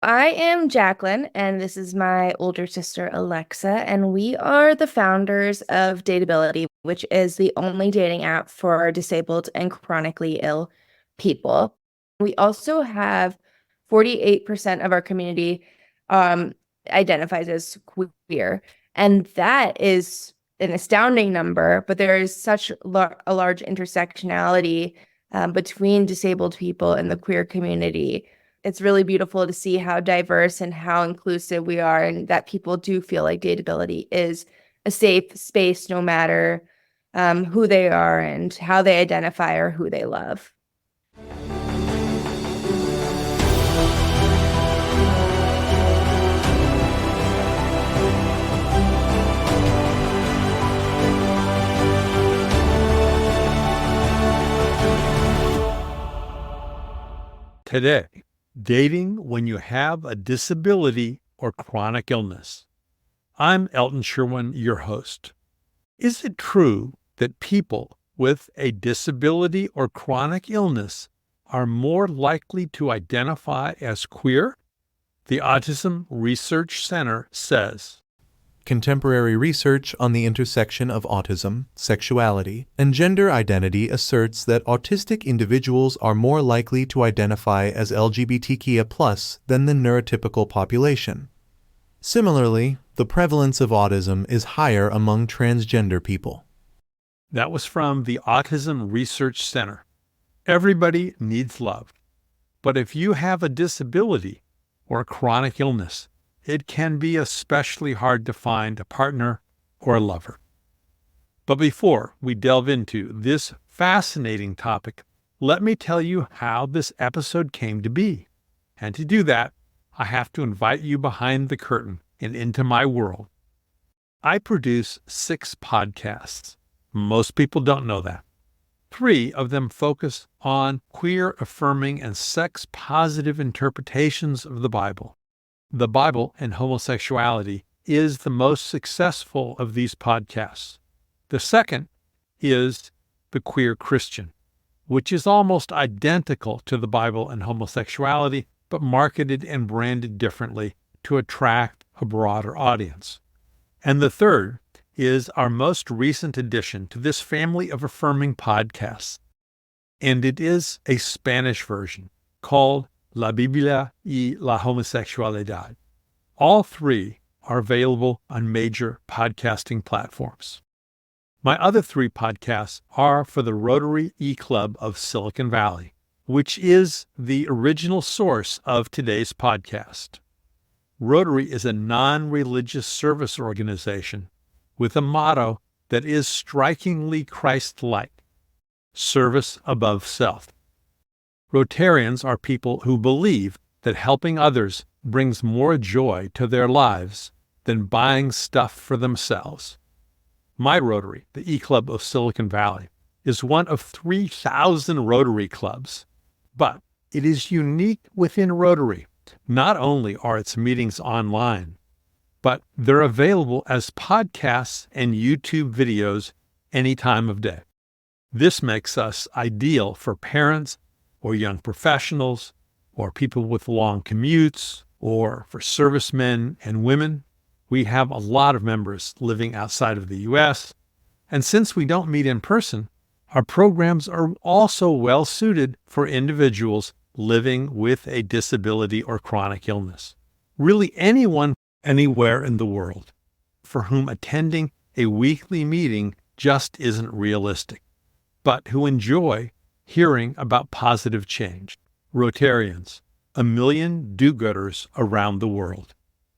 I am Jacqueline, and this is my older sister, Alexa, and we are the founders of Dateability, which is the only dating app for disabled and chronically ill people. We also have 48% of our community um, identifies as queer, and that is an astounding number, but there is such a large intersectionality between disabled people and the queer community. It's really beautiful to see how diverse and how inclusive we are, and that people do feel like Dateability is a safe space no matter who they are and how they identify or who they love. Today, dating when you have a disability or chronic illness. I'm Elton Sherwin, your host. Is it true that people with a disability or chronic illness are more likely to identify as queer? The Autism Research Center says, contemporary research on the intersection of autism, sexuality, and gender identity asserts that autistic individuals are more likely to identify as LGBTQ+ than the neurotypical population. Similarly, the prevalence of autism is higher among transgender people. That was from the Autism Research Center. Everybody needs love. But if you have a disability or a chronic illness, it can be especially hard to find a partner or a lover. But before we delve into this fascinating topic, let me tell you how this episode came to be. And to do that, I have to invite you behind the curtain and into my world. I produce 6 podcasts. Most people don't know that. 3 of them focus on queer, affirming, and sex-positive interpretations of the Bible. The Bible and Homosexuality is the most successful of these podcasts. The second is The Queer Christian, which is almost identical to the Bible and Homosexuality, but marketed and branded differently to attract a broader audience. And the third is our most recent addition to this family of affirming podcasts. And it is a Spanish version called La Biblia y la Homosexualidad. All 3 are available on major podcasting platforms. My other 3 podcasts are for the Rotary E-Club of Silicon Valley, which is the original source of today's podcast. Rotary is a non-religious service organization with a motto that is strikingly Christ-like: service above self. Rotarians are people who believe that helping others brings more joy to their lives than buying stuff for themselves. My Rotary, the E-Club of Silicon Valley, is one of 3,000 Rotary clubs. But it is unique within Rotary. Not only are its meetings online, but they're available as podcasts and YouTube videos any time of day. This makes us ideal for parents or young professionals, or people with long commutes, or for servicemen and women. We have a lot of members living outside of the U.S., and since we don't meet in person, our programs are also well suited for individuals living with a disability or chronic illness. Really anyone, anywhere in the world, for whom attending a weekly meeting just isn't realistic, but who enjoy hearing about positive change. Rotarians, 1 million do-gooders around the world.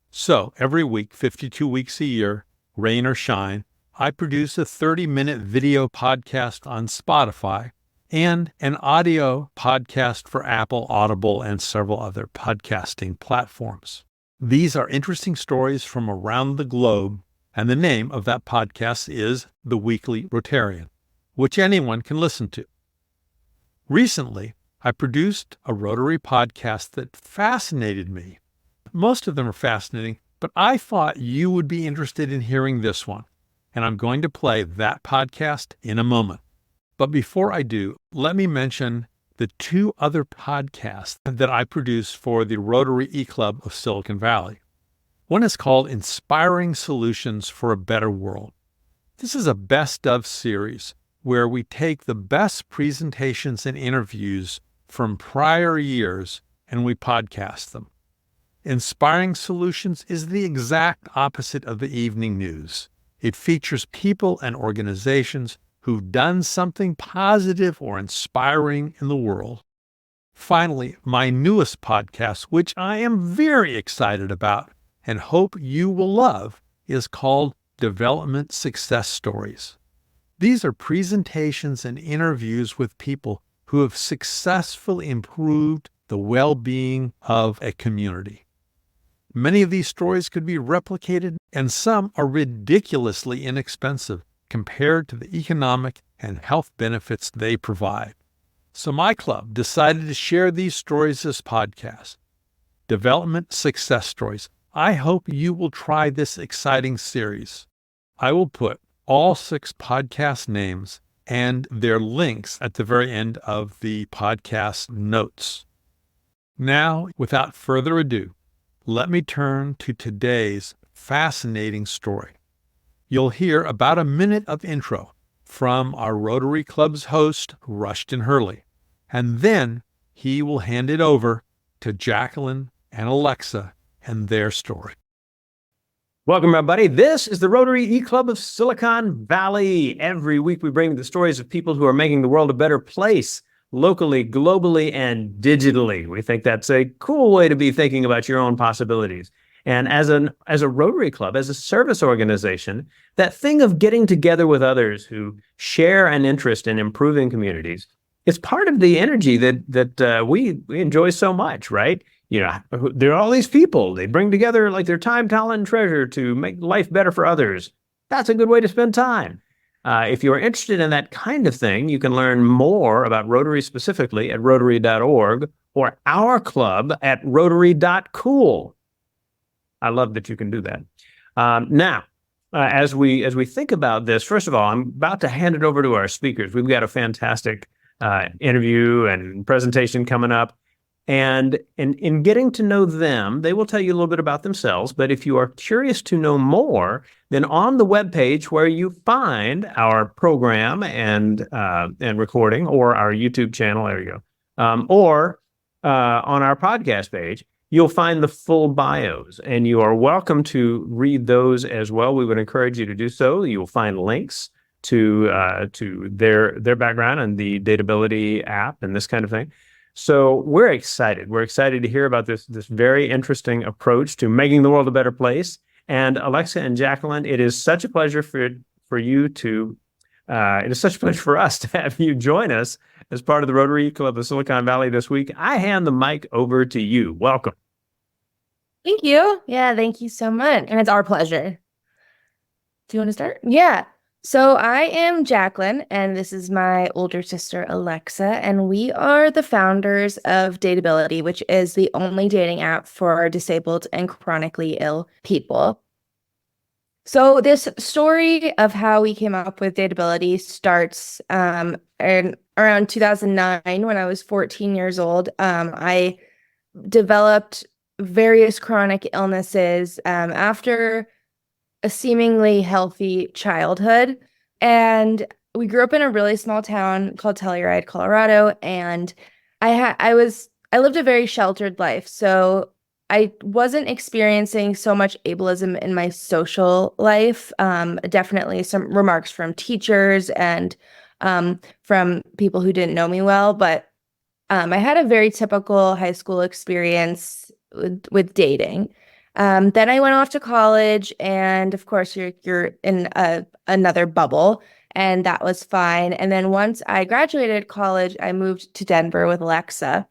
So every week, 52 weeks a year, rain or shine, I produce a 30-minute video podcast on Spotify and an audio podcast for Apple, Audible, and several other podcasting platforms. These are interesting stories from around the globe, and the name of that podcast is The Weekly Rotarian, which anyone can listen to. Recently, I produced a Rotary podcast that fascinated me. Most of them are fascinating, but I thought you would be interested in hearing this one, and I'm going to play that podcast in a moment. But before I do, let me mention the two other podcasts that I produce for the Rotary E-Club of Silicon Valley. One is called Inspiring Solutions for a Better World. This is a best of series where we take the best presentations and interviews from prior years and we podcast them. Inspiring Solutions is the exact opposite of the evening news. It features people and organizations who've done something positive or inspiring in the world. Finally, my newest podcast, which I am very excited about and hope you will love, is called Development Success Stories. These are presentations and interviews with people who have successfully improved the well-being of a community. Many of these stories could be replicated, and some are ridiculously inexpensive compared to the economic and health benefits they provide. So my club decided to share these stories as podcasts. Development Success Stories. I hope you will try this exciting series. I will put all 6 podcast names and their links at the very end of the podcast notes. Now, without further ado, let me turn to today's fascinating story. You'll hear about a minute of intro from our Rotary Club's host, Rushton Hurley, and then he will hand it over to Jacqueline and Alexa and their story. Welcome, everybody. This is the Rotary E-Club of Silicon Valley. Every week we bring the stories of people who are making the world a better place, locally, globally, and digitally. We think that's a cool way to be thinking about your own possibilities. And as a Rotary Club, as a service organization, that thing of getting together with others who share an interest in improving communities, it's part of the energy that we enjoy so much, right? You know, there are all these people. They bring together like their time, talent, and treasure to make life better for others. That's a good way to spend time. If you're interested in that kind of thing, you can learn more about Rotary specifically at rotary.org or our club at rotary.cool. I love that you can do that. Now, as we think about this, first of all, I'm about to hand it over to our speakers. We've got a fantastic interview and presentation coming up. And in getting to know them, they will tell you a little bit about themselves. But if you are curious to know more, then on the webpage where you find our program and recording, or our YouTube channel, there you go, or on our podcast page, you'll find the full bios, and you are welcome to read those as well. We would encourage you to do so. You'll find links to their background and the Dateability app and this kind of thing. So we're excited. We're excited to hear about this very interesting approach to making the world a better place. And Alexa and Jacqueline, it is such a pleasure for you to. It is such a pleasure for us to have you join us as part of the Rotary Club of Silicon Valley this week. I hand the mic over to you. Welcome. Thank you. Yeah, thank you so much. And it's our pleasure. Do you want to start? Yeah. So I am Jacqueline, and this is my older sister, Alexa, and we are the founders of Dateability, which is the only dating app for disabled and chronically ill people. So this story of how we came up with Dateability starts in around 2009 when I was 14 years old. I developed various chronic illnesses after a seemingly healthy childhood. And we grew up in a really small town called Telluride, Colorado. And I lived a very sheltered life. So I wasn't experiencing so much ableism in my social life. Definitely some remarks from teachers and from people who didn't know me well. But I had a very typical high school experience with dating. Then I went off to college, and of course you're in another bubble, and that was fine. And then once I graduated college, I moved to Denver with Alexa,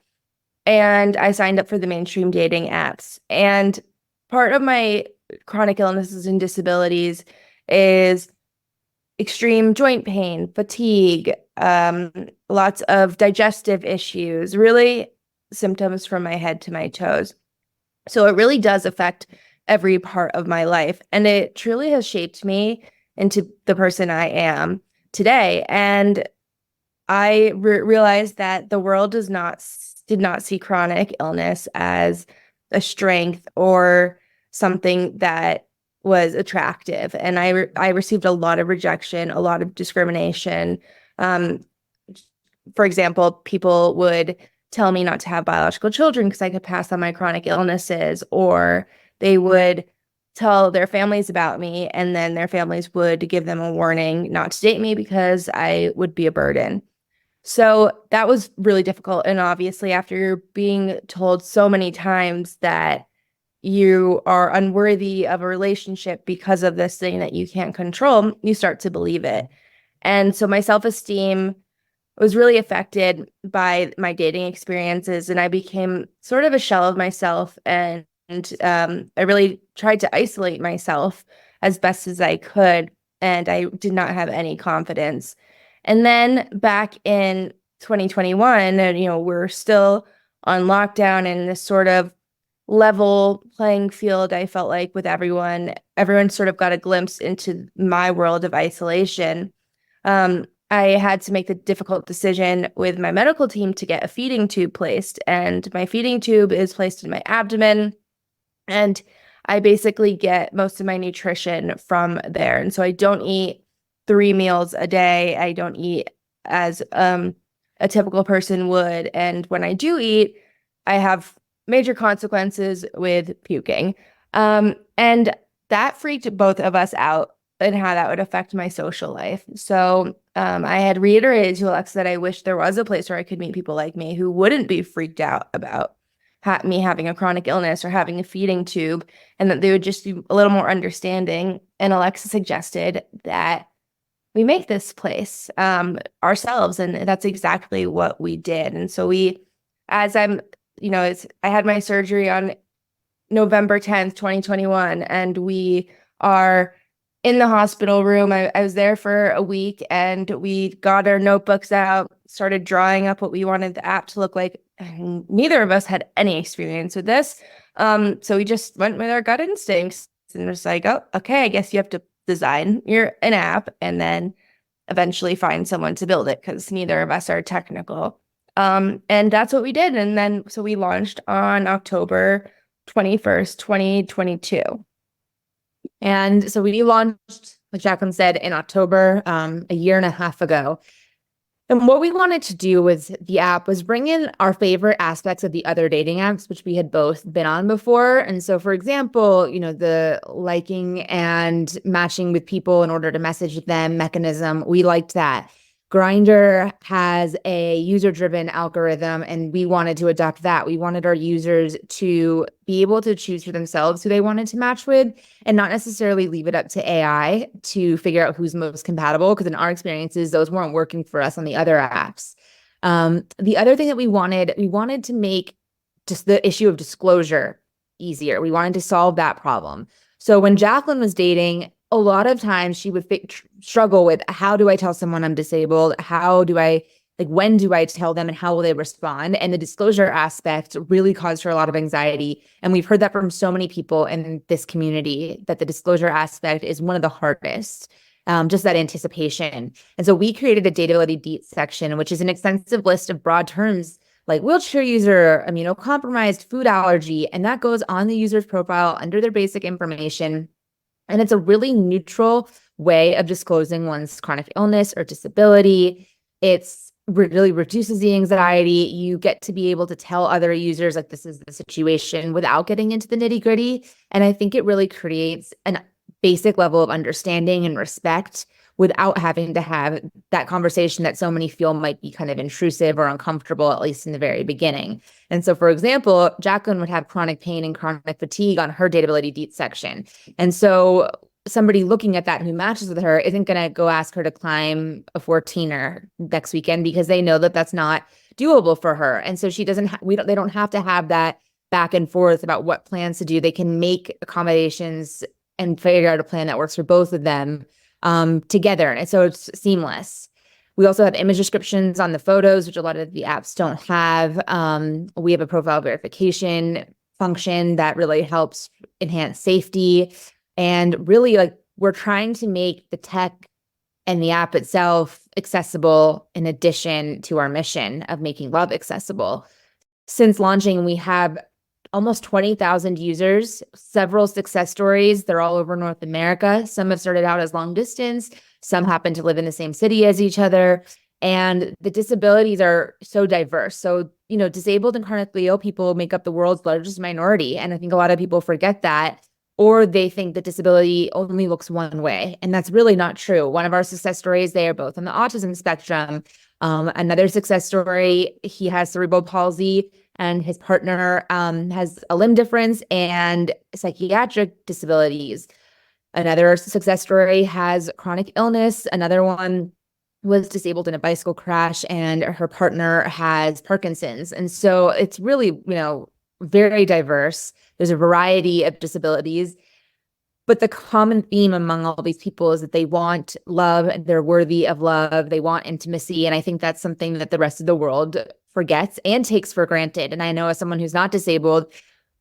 and I signed up for the mainstream dating apps. And part of my chronic illnesses and disabilities is extreme joint pain, fatigue, lots of digestive issues, really symptoms from my head to my toes. So it really does affect every part of my life. And it truly has shaped me into the person I am today. And I realized that the world did not see chronic illness as a strength or something that was attractive. And I received a lot of rejection, a lot of discrimination. Um, for example, people would tell me not to have biological children because I could pass on my chronic illnesses, or they would tell their families about me, and then their families would give them a warning not to date me because I would be a burden. So that was really difficult. And obviously, after you're being told so many times that you are unworthy of a relationship because of this thing that you can't control, you start to believe it. And so my self-esteem was really affected by my dating experiences, and I became sort of a shell of myself. And I really tried to isolate myself as best as I could, and I did not have any confidence. And then back in 2021, and we're still on lockdown in this sort of level playing field, I felt like, with everyone. Everyone sort of got a glimpse into my world of isolation. I had to make the difficult decision with my medical team to get a feeding tube placed, and my feeding tube is placed in my abdomen, and I basically get most of my nutrition from there. And so I don't eat 3 meals a day. I don't eat as a typical person would. And when I do eat, I have major consequences with puking. And that freaked both of us out and how that would affect my social life. So I had reiterated to Alexa that I wish there was a place where I could meet people like me who wouldn't be freaked out about me having a chronic illness or having a feeding tube, and that they would just be a little more understanding. And Alexa suggested that we make this place ourselves, and that's exactly what we did. And so I had my surgery on November 10th, 2021, and we are in the hospital room. I was there for a week, and we got our notebooks out, started drawing up what we wanted the app to look like. And neither of us had any experience with this. So we just went with our gut instincts and was like, oh, okay, I guess you have to design an app and then eventually find someone to build it, because neither of us are technical. And that's what we did. And then, so we launched on October 21st, 2022. And so we launched, like Jacqueline said, in October, a year and a half ago. And what we wanted to do with the app was bring in our favorite aspects of the other dating apps, which we had both been on before. And so, for example, the liking and matching with people in order to message them mechanism, we liked that. Grindr has a user-driven algorithm, and we wanted to adopt that. We wanted our users to be able to choose for themselves who they wanted to match with, and not necessarily leave it up to AI to figure out who's most compatible, because in our experiences, those weren't working for us on the other apps. The other thing that we wanted to make just the issue of disclosure easier. We wanted to solve that problem. So when Jacqueline was dating, a lot of times she would struggle with, how do I tell someone I'm disabled? When do I tell them, and how will they respond? And the disclosure aspect really caused her a lot of anxiety. And we've heard that from so many people in this community, that the disclosure aspect is one of the hardest, just that anticipation. And so we created a Dateability Deet section, which is an extensive list of broad terms like wheelchair user, immunocompromised, food allergy, and that goes on the user's profile under their basic information. And it's a really neutral way of disclosing one's chronic illness or disability. It's really reduces the anxiety. You get to be able to tell other users, like, this is the situation, without getting into the nitty-gritty. And I think it really creates a basic level of understanding and respect without having to have that conversation that so many feel might be kind of intrusive or uncomfortable, at least in the very beginning. And so, for example, Jacqueline would have chronic pain and chronic fatigue on her Dateability Deet section. And so somebody looking at that who matches with her isn't going to go ask her to climb a 14er next weekend, because they know that that's not doable for her. And so she doesn't, they don't have to have that back and forth about what plans to do. They can make accommodations and figure out a plan that works for both of them together. And so it's seamless. We also have image descriptions on the photos, which a lot of the apps don't have. We have a profile verification function that really helps enhance safety. And really, we're trying to make the tech and the app itself accessible in addition to our mission of making love accessible. Since launching, we have almost 20,000 users, several success stories. They're all over North America. Some have started out as long distance. Some happen to live in the same city as each other. And the disabilities are so diverse. So, disabled and chronically ill people make up the world's largest minority. And I think a lot of people forget that, or they think that disability only looks one way. And that's really not true. One of our success stories, they are both on the autism spectrum. Another success story, he has cerebral palsy and his partner has a limb difference and psychiatric disabilities. Another success story has chronic illness. Another one was disabled in a bicycle crash and her partner has Parkinson's. And so it's really, very diverse. There's a variety of disabilities. But the common theme among all these people is that they want love, they're worthy of love, they want intimacy. And I think that's something that the rest of the world forgets and takes for granted. And I know as someone who's not disabled,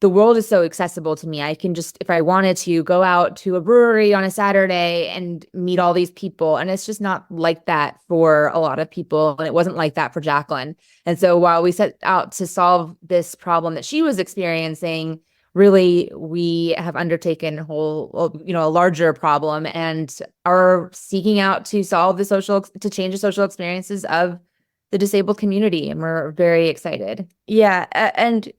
the world is so accessible to me. I can just, if I wanted to, go out to a brewery on a Saturday and meet all these people. And it's just not like that for a lot of people. And it wasn't like that for Jacqueline. And so while we set out to solve this problem that she was experiencing, really, we have undertaken a larger problem and are seeking out to to change the social experiences of the disabled community. And we're very excited. Yeah. And,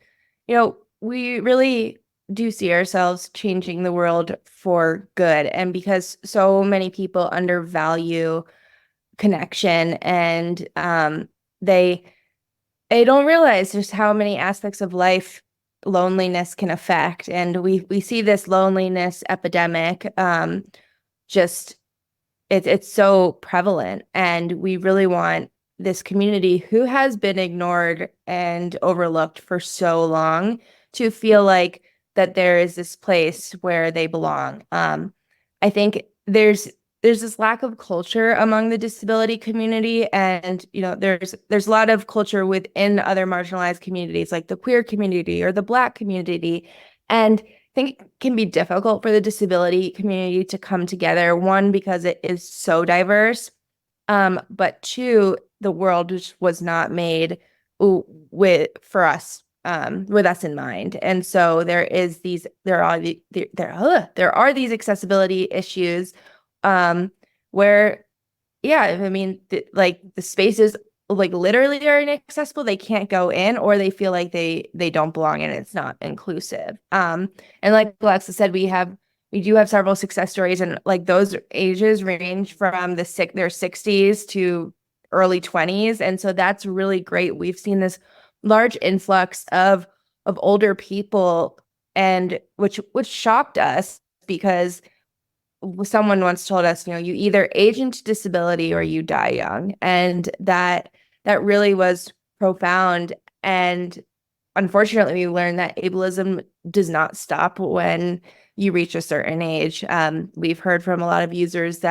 we really do see ourselves changing the world for good. And because so many people undervalue connection and they don't realize just how many aspects of life loneliness can affect. And we see this loneliness epidemic it's so prevalent. And we really want this community who has been ignored and overlooked for so long to feel like that there is this place where they belong. I think there's this lack of culture among the disability community, and there's a lot of culture within other marginalized communities like the queer community or the Black community, and I think it can be difficult for the disability community to come together. One, because it is so diverse, but two, the world just was not made with us in mind. And so there are these accessibility issues where, the spaces literally are inaccessible. They can't go in, or they feel like they don't belong and it's not inclusive. And like Alexa said, we do have several success stories, and those ages range from their 60s to early 20s. And so that's really great. We've seen this large influx of older people, and which shocked us, because someone once told us, you either age into disability or you die young. And that really was profound. And unfortunately, we learned that ableism does not stop when you reach a certain age. We've heard from a lot of users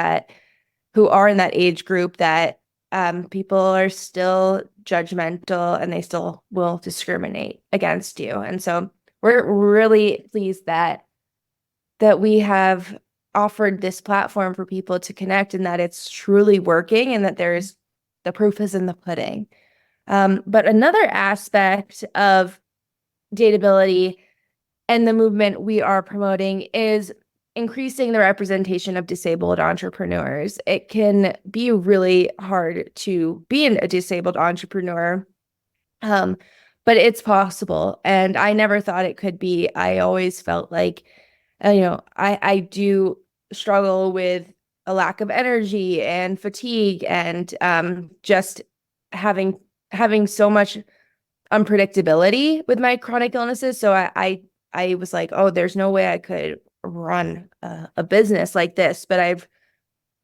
who are in that age group that people are still judgmental and they still will discriminate against you. And so we're really pleased that we have offered this platform for people to connect, and that it's truly working, and that the proof is in the pudding. But another aspect of Dateability and the movement we are promoting is increasing the representation of disabled entrepreneurs. It can be really hard to be a disabled entrepreneur, but it's possible. And I never thought it could be. I always felt like, I do struggle with a lack of energy and fatigue, and just having so much unpredictability with my chronic illnesses. So I was like, oh, there's no way I could run a business like this. But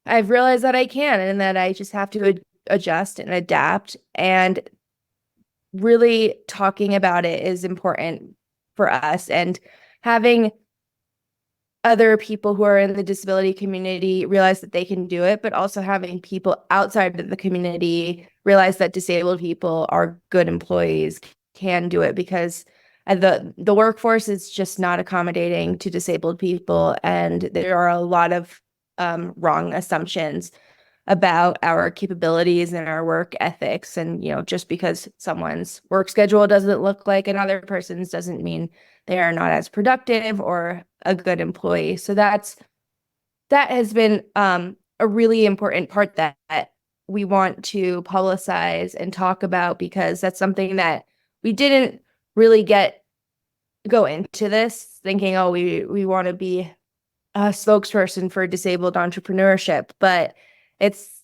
I've realized that I can, and that I just have to adjust and adapt. And really talking about it is important for us, and having other people who are in the disability community realize that they can do it, but also having people outside of the community realize that disabled people are good employees, can do it, because the workforce is just not accommodating to disabled people, and there are a lot of wrong assumptions about our capabilities and our work ethics. And, just because someone's work schedule doesn't look like another person's doesn't mean they are not as productive or a good employee. So that has been a really important part that we want to publicize and talk about, because that's something that we didn't really go into this thinking, oh, we want to be a spokesperson for disabled entrepreneurship, but it's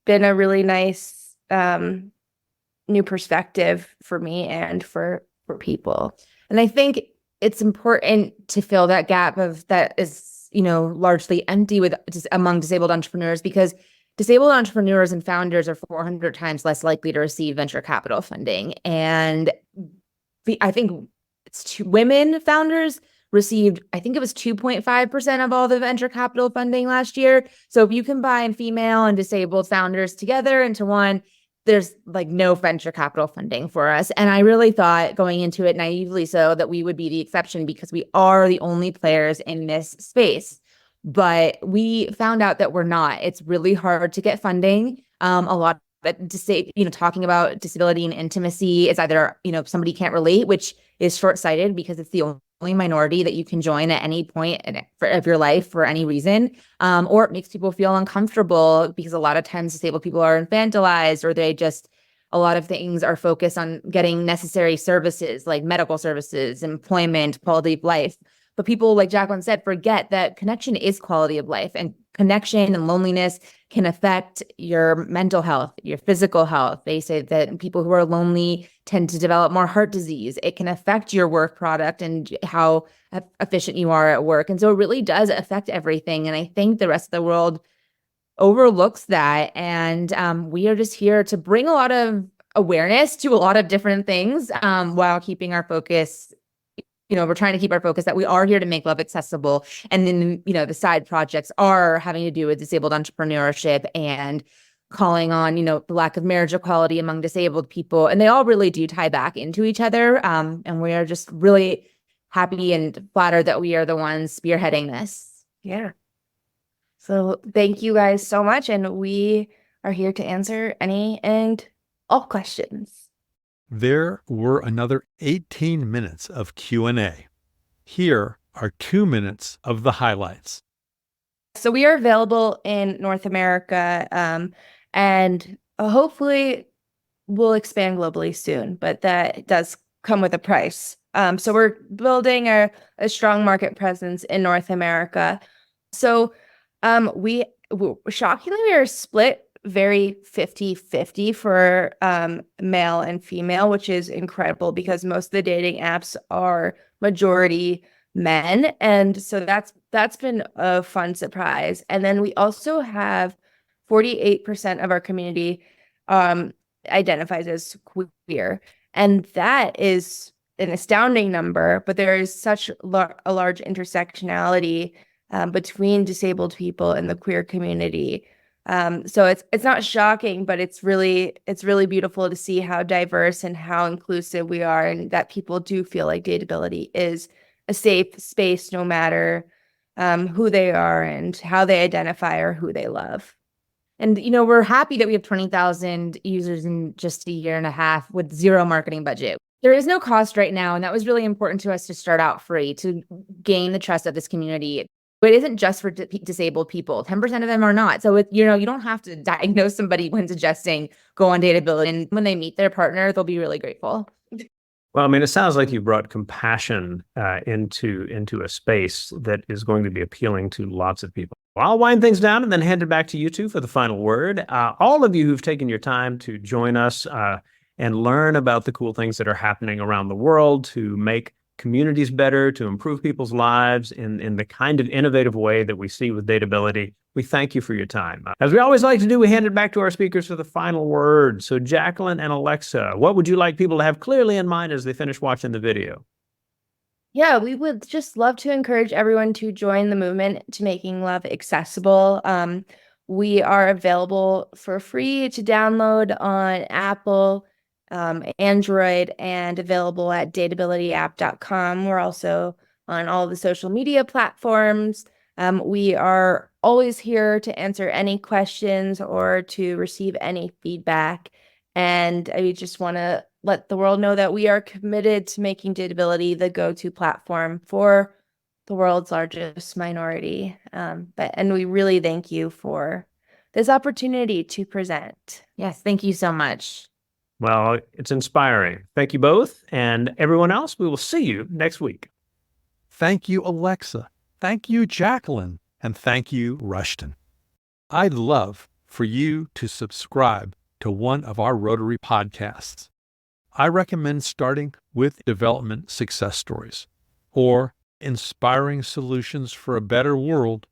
been a really nice new perspective for me and for people. And I think it's important to fill that gap that is, largely empty among disabled entrepreneurs, because disabled entrepreneurs and founders are 400 times less likely to receive venture capital funding. And I think women founders received, I think it was 2.5% of all the venture capital funding last year. So if you combine female and disabled founders together into one, there's like no venture capital funding for us. And I really thought going into it naively so that we would be the exception because we are the only players in this space. But we found out that we're not. It's really hard to get funding. A lot of talking about disability and intimacy is either, somebody can't relate, which is short-sighted because it's the only minority that you can join at any point of your life for any reason, or it makes people feel uncomfortable because a lot of times disabled people are infantilized, or a lot of things are focused on getting necessary services like medical services, employment, quality of life. But people, like Jacqueline said, forget that connection is quality of life, and connection and loneliness can affect your mental health, your physical health. They say that people who are lonely tend to develop more heart disease. It can affect your work product and how efficient you are at work. And so it really does affect everything. And I think the rest of the world overlooks that. And we are just here to bring a lot of awareness to a lot of different things while keeping our focus. We're trying to keep our focus that we are here to make love accessible. And then, the side projects are having to do with disabled entrepreneurship and calling on, the lack of marriage equality among disabled people. And they all really do tie back into each other. And we are just really happy and flattered that we are the ones spearheading this. Yeah. So thank you guys so much. And we are here to answer any and all questions. There were another 18 minutes of Q&A. Here are 2 minutes of the highlights. So we are available in North America, and hopefully we'll expand globally soon, but that does come with a price. So we're building a strong market presence in North America. So we shockingly are split very 50-50 for male and female, which is incredible because most of the dating apps are majority men. And so that's been a fun surprise. And then we also have 48% of our community identifies as queer. And that is an astounding number, but there is such a large intersectionality between disabled people and the queer community. So it's not shocking, but it's really beautiful to see how diverse and how inclusive we are, and that people do feel like Dateability is a safe space no matter who they are and how they identify or who they love. And, we're happy that we have 20,000 users in just a year and a half with zero marketing budget. There is no cost right now, and that was really important to us to start out free, to gain the trust of this community. But it isn't just for disabled people. 10% of them are not. So, you don't have to diagnose somebody when suggesting go on Dateability. And when they meet their partner, they'll be really grateful. Well, I mean, it sounds like you brought compassion into a space that is going to be appealing to lots of people. Well, I'll wind things down and then hand it back to you two for the final word. All of you who've taken your time to join us and learn about the cool things that are happening around the world to make communities better, to improve people's lives in the kind of innovative way that we see with Dateability. We thank you for your time. As we always like to do, we hand it back to our speakers for the final word. So Jacqueline and Alexa, what would you like people to have clearly in mind as they finish watching the video? Yeah, we would just love to encourage everyone to join the movement to making love accessible. We are available for free to download on Apple, Android, and available at dateabilityapp.com. We're also on all the social media platforms. We are always here to answer any questions or to receive any feedback. And I just want to let the world know that we are committed to making Dateability the go-to platform for the world's largest minority. And we really thank you for this opportunity to present. Yes, thank you so much. Well, it's inspiring. Thank you both. And everyone else, we will see you next week. Thank you, Alexa. Thank you, Jacqueline. And thank you, Rushton. I'd love for you to subscribe to one of our Rotary podcasts. I recommend starting with development success stories or inspiring solutions for a better world.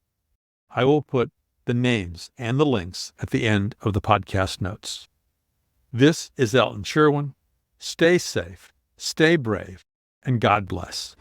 I will put the names and the links at the end of the podcast notes. This is Elton Sherwin. Stay safe, stay brave, and God bless.